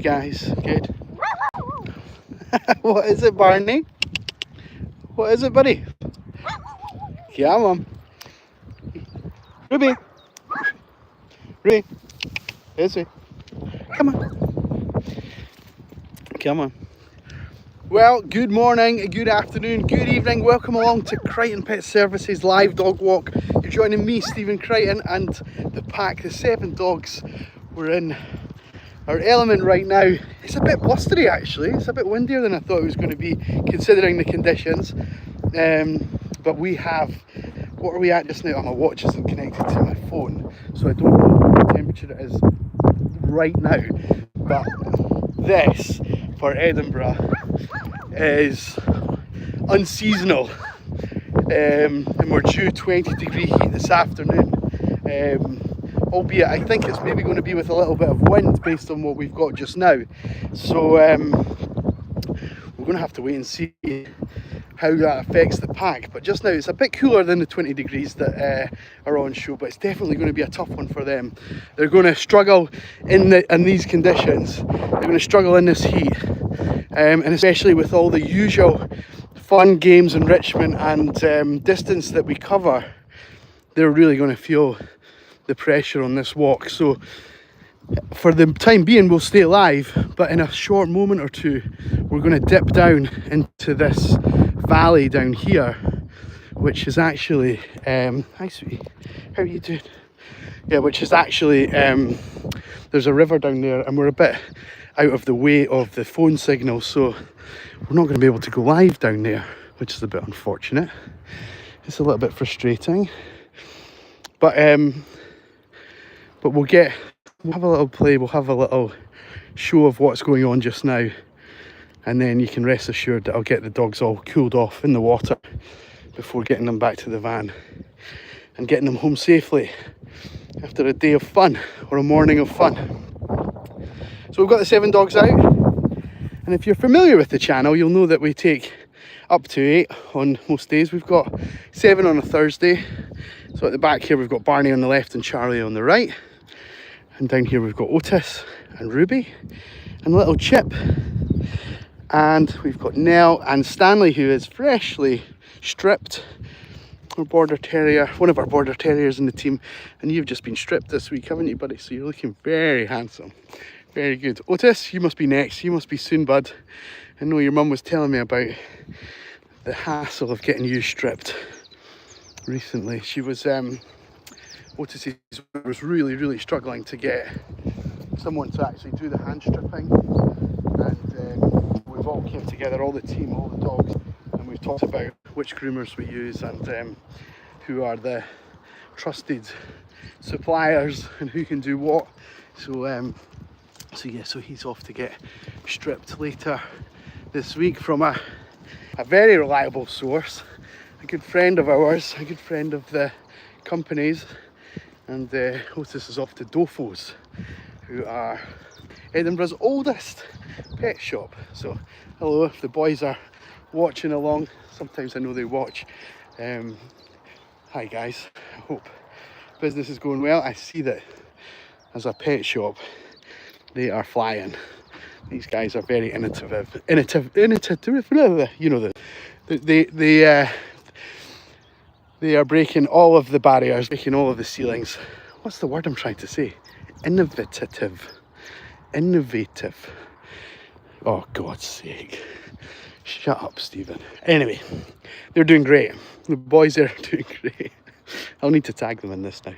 guys. Good. What is it, Barney? What is it, buddy? Come on. Ruby. Ruby. Is he? Come on. Come on. Well, good morning, good afternoon, good evening. Welcome along to Crighton Pet Services live dog walk. You're joining me, Stephen Crighton, and the pack, the 7 dogs. We're in our element right now. It's a bit blustery actually. It's a bit windier than I thought it was going to be considering the conditions. But we have, what are we at just now? Oh, my watch isn't connected to my phone, so I don't know what temperature it is right now. But this, for Edinburgh, is unseasonal. And we're due 20 degree heat this afternoon. Albeit I think it's maybe going to be with a little bit of wind based on what we've got just now. So we're going to have to wait and see how that affects the pack. But just now it's a bit cooler than the 20 degrees that are on show, but it's definitely going to be a tough one for them. They're going to struggle in these conditions. They're going to struggle in this heat, and especially with all the usual fun, games, enrichment and distance that we cover, they're really going to feel the pressure on this walk. So for the time being we'll stay alive, but in a short moment or two we're going to dip down into this valley down here, which is actually hi sweetie, how are you doing? Yeah, which is actually there's a river down there and we're a bit out of the way of the phone signal, so we're not going to be able to go live down there, which is a bit unfortunate. It's a little bit frustrating, but we'll have a little play, we'll have a little show of what's going on just now, and then you can rest assured that I'll get the dogs all cooled off in the water before getting them back to the van and getting them home safely after a day of fun, or a morning of fun. So we've got the 7 dogs out, and if you're familiar with the channel you'll know that we take up to 8 on most days. We've got 7 on a Thursday. So at the back here we've got Barney on the left and Charlie on the right. And down here we've got Otis and Ruby and little Chip. And we've got Nell and Stanley, who is freshly stripped. Our border terrier, one of our border terriers in the team. And you've just been stripped this week, haven't you, buddy? So you're looking very handsome. Very good. Otis, you must be next. You must be soon, bud. I know your mum was telling me about the hassle of getting you stripped recently. She was Otis was really struggling to get someone to actually do the hand stripping, and we've all came together, all the team, all the dogs, and we've talked about which groomers we use and who are the trusted suppliers and who can do what. So so he's off to get stripped later this week from a very reliable source, a good friend of ours, a good friend of the company's. And Otis is off to Dofo's, who are Edinburgh's oldest pet shop. So hello, if the boys are watching along, sometimes I know they watch. Hi guys, I hope business is going well. I see that as a pet shop they are flying. These guys are very innovative, you know, they are breaking all of the barriers, breaking all of the ceilings. What's the word I'm trying to say? Innovative. Oh, God's sake. Shut up, Stephen. Anyway, they're doing great. The boys are doing great. I'll need to tag them in this now.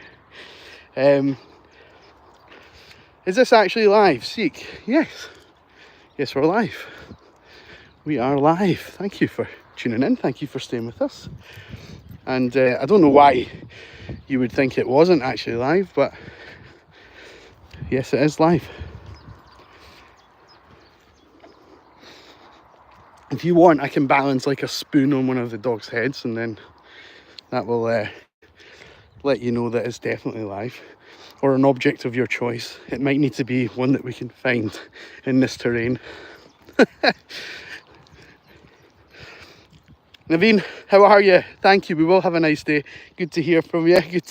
Is this actually live? Seek? Yes. Yes, we're live. We are live. Thank you for tuning in. Thank you for staying with us. And I don't know why you would think it wasn't actually live, but yes, it is live. If you want, I can balance like a spoon on one of the dogs' heads, and then that will let you know that it's definitely live. Or an object of your choice. It might need to be one that we can find in this terrain. Naveen, how are you? Thank you. We will have a nice day. Good to hear from you. Good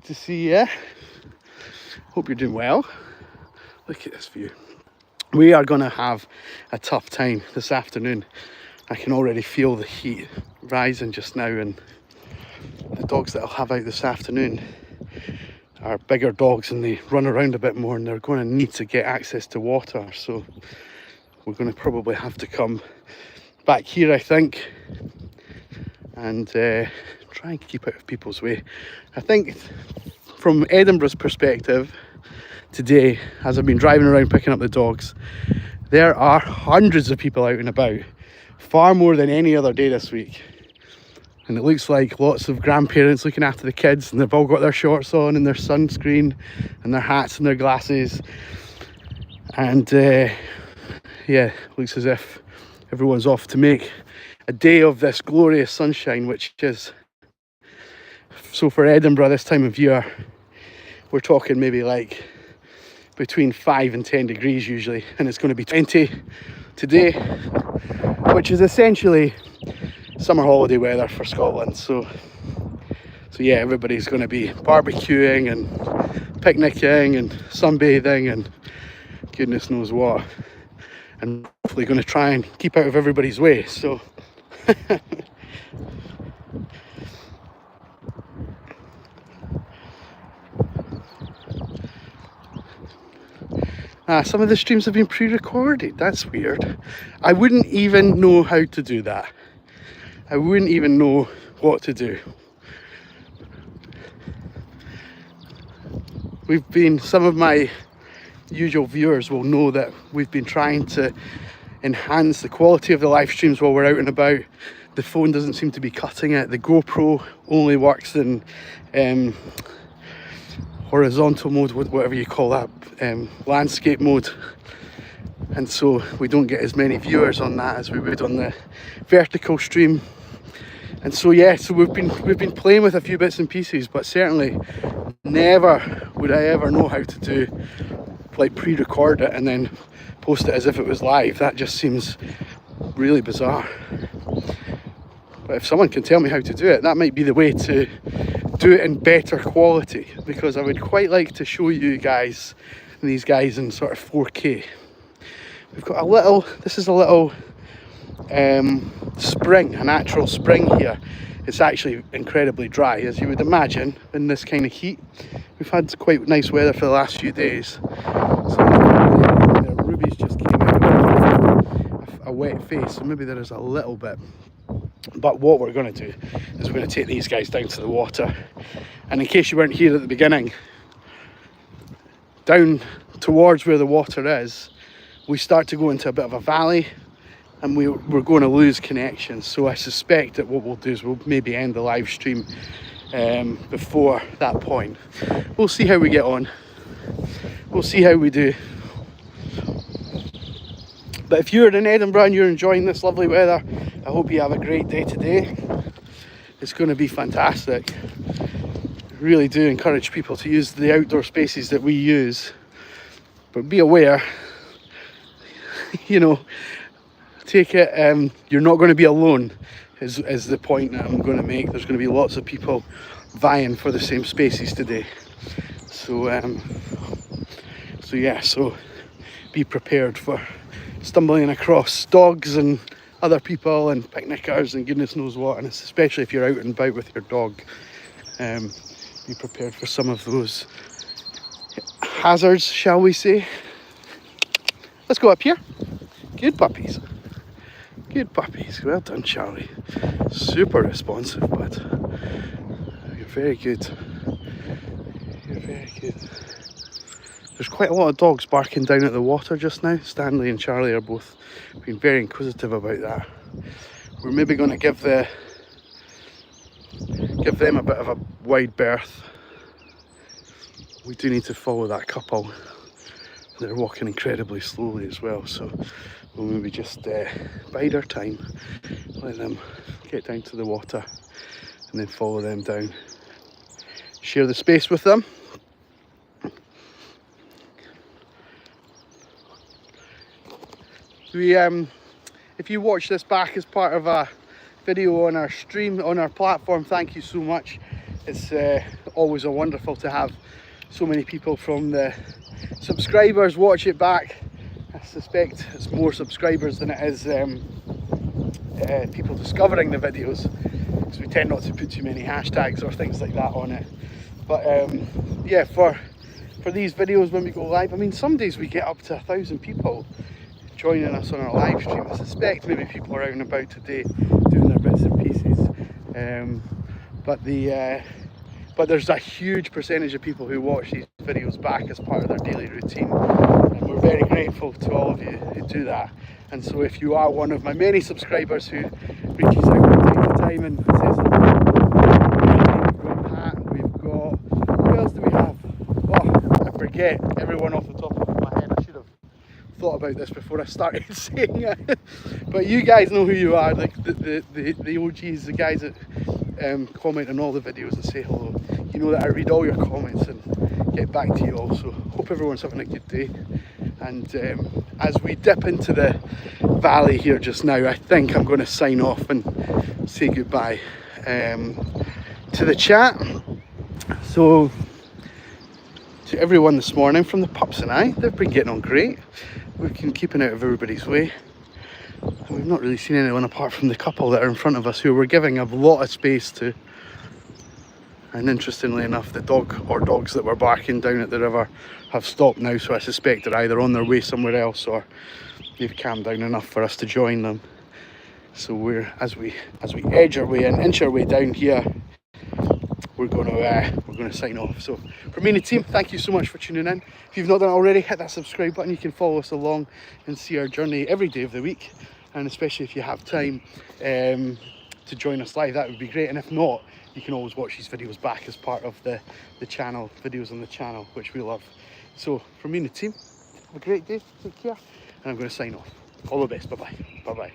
to see you. Hope you're doing well. Look at this view. We are going to have a tough time this afternoon. I can already feel the heat rising just now, and the dogs that I'll have out this afternoon are bigger dogs and they run around a bit more, and they're going to need to get access to water. So we're going to probably have to come back here, I think, and try and keep out of people's way. I think from Edinburgh's perspective today, as I've been driving around picking up the dogs, there are hundreds of people out and about, far more than any other day this week. And it looks like lots of grandparents looking after the kids, and they've all got their shorts on and their sunscreen and their hats and their glasses. And yeah, looks as if everyone's off to make a day of this glorious sunshine, which is, so for Edinburgh this time of year, we're talking maybe like between 5 and 10 degrees usually, and it's going to be 20 today, which is essentially summer holiday weather for Scotland. So yeah, everybody's going to be barbecuing and picnicking and sunbathing and goodness knows what, and hopefully going to try and keep out of everybody's way. So some of the streams have been pre-recorded. That's weird. I wouldn't even know how to do that. I wouldn't even know what to do. Some of my usual viewers will know that we've been trying to enhance the quality of the live streams while we're out and about. The phone doesn't seem to be cutting it. The GoPro only works in horizontal mode, whatever you call that, landscape mode, and so we don't get as many viewers on that as we would on the vertical stream. And so yeah, so we've been playing with a few bits and pieces, but certainly never would I ever know how to do, like, pre-record it and then post it as if it was live. That just seems really bizarre. But if someone can tell me how to do it, that might be the way to do it in better quality, because I would quite like to show you guys, these guys, in sort of 4K. We've got this is a little spring, a natural spring here. It's actually incredibly dry, as you would imagine, in this kind of heat. We've had quite nice weather for the last few days. So Ruby's just came out with a wet face, so maybe there is a little bit. But what we're going to do is we're going to take these guys down to the water. And in case you weren't here at the beginning, down towards where the water is, we start to go into a bit of a valley, and we're going to lose connection. So I suspect that what we'll do is we'll maybe end the live stream before that point. We'll see how we get on. We'll see how we do. But if you're in Edinburgh and you're enjoying this lovely weather, I hope you have a great day today. It's going to be fantastic. I really do encourage people to use the outdoor spaces that we use. But be aware, you know, take it, you're not going to be alone, is the point that I'm going to make. There's going to be lots of people vying for the same spaces today. So yeah, so be prepared for stumbling across dogs and other people and picnickers and goodness knows what, and especially if you're out and about with your dog, be prepared for some of those hazards, shall we say. Let's go up here. Good puppies. Good puppies. Well done, Charlie. Super responsive, bud. You're very good. You're very good. There's quite a lot of dogs barking down at the water just now. Stanley and Charlie are both being very inquisitive about that. We're maybe going to give them a bit of a wide berth. We do need to follow that couple. They're walking incredibly slowly as well, so we'll maybe just bide our time, let them get down to the water and then follow them down. Share the space with them. If you watch this back as part of a video on our stream, on our platform, thank you so much. It's always wonderful to have so many people from the subscribers watch it back. I suspect it's more subscribers than it is people discovering the videos, because we tend not to put too many hashtags or things like that on it. But yeah, for these videos when we go live, I mean, some days we get up to 1,000 people joining us on our live stream. I suspect maybe people are out and about today doing their bits and pieces, but there's a huge percentage of people who watch these videos back as part of their daily routine, and we're very grateful to all of you who do that. And so if you are one of my many subscribers who reaches out from time to time and says hello, we've got Pat, we've got, who else do we have? Oh, I forget everyone off the top of my head. I should have thought about this before I started saying it. But you guys know who you are, like the OGs, the guys that comment on all the videos and say hello. You know that I read all your comments and get back to you all. So hope everyone's having a good day. And as we dip into the valley here just now, I think I'm going to sign off and say goodbye to the chat. So to everyone this morning, from the pups and I, they've been getting on great. We've been keeping out of everybody's way. And we've not really seen anyone apart from the couple that are in front of us, who we're giving a lot of space to. And interestingly enough, the dog or dogs that were barking down at the river have stopped now, so I suspect they're either on their way somewhere else or they've calmed down enough for us to join them. So we're as we edge our way and inch our way down here, we're going to sign off. So from me and the team, thank you so much for tuning in. If you've not done it already, hit that subscribe button. You can follow us along and see our journey every day of the week, and especially if you have time to join us live, that would be great. And if not, you can always watch these videos back as part of the channel, videos on the channel, which we love. So from me and the team, have a great day, take care, and I'm going to sign off. All the best, bye bye.